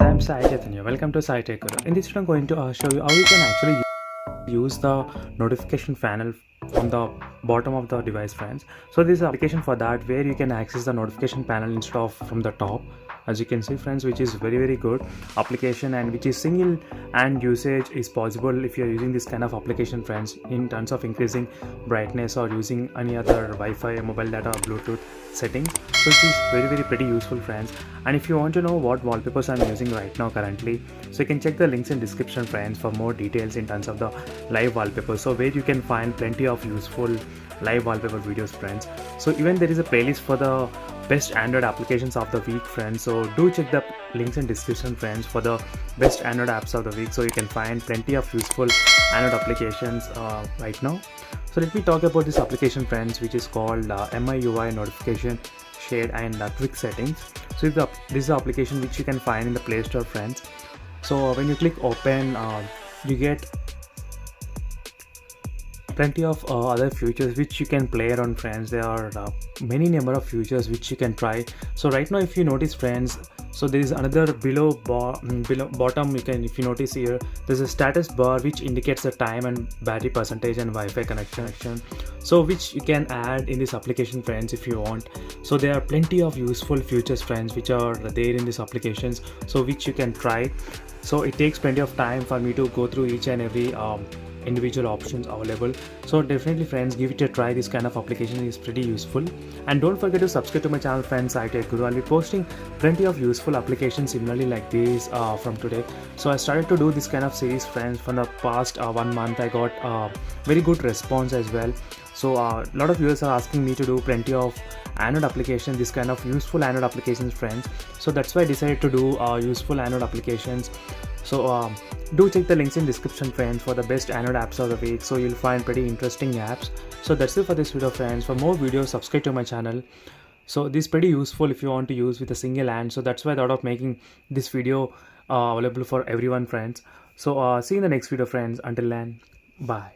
I'm Sai Chaitanya. Welcome to Sai Tech Guru. In this video, I'm going to show you how you can actually use the notification panel on the bottom of the device, friends. So this is an application for that where you can access the notification panel instead of from the top, as you can see, friends, which is very good application and which is single and usage is possible if you're using this kind of application, friends, in terms of increasing brightness or using any other Wi-Fi, mobile data, or Bluetooth settings. So it is very pretty useful, friends. And if you want to know what wallpapers I'm using right now currently, so you can check the links in description, friends, for more details in terms of the live wallpaper, so where you can find plenty of useful live wallpaper videos, friends. So even there is a playlist for the best Android applications of the week, friends, so do check the links in description, friends, for the best Android apps of the week, so you can find plenty of useful Android applications right now. So let me talk about this application, friends, which is called MIUI notification shade and quick settings. So this is the application which you can find in the Play Store, friends. So when you click open, you get plenty of other features which you can play around, friends. There are many number of features which you can try. So right now, if you notice, friends, so there is another below bottom, you can, if you notice here, there's a status bar which indicates the time and battery percentage and Wi-Fi connection, so which you can add in this application, friends, if you want. So there are plenty of useful features, friends, which are there in these applications, so which you can try. So it takes plenty of time for me to go through each and every individual options available. So definitely, friends, give it a try. This kind of application is pretty useful. And don't forget to subscribe to my channel, friends, Sai Tech Guru. I'll be posting plenty of useful applications similarly like this from today. So I started to do this kind of series, friends, from the past 1 month. I got very good response as well. So a lot of viewers are asking me to do plenty of Android applications, this kind of useful Android applications, friends. So that's why I decided to do useful Android applications. So do check the links in description, friends, for the best Android apps of the week, so you'll find pretty interesting apps. So that's it for this video, friends. For more videos, subscribe to my channel. So this is pretty useful if you want to use with a single hand, so that's why I thought of making this video available for everyone, friends. So see you in the next video, friends. Until then, bye.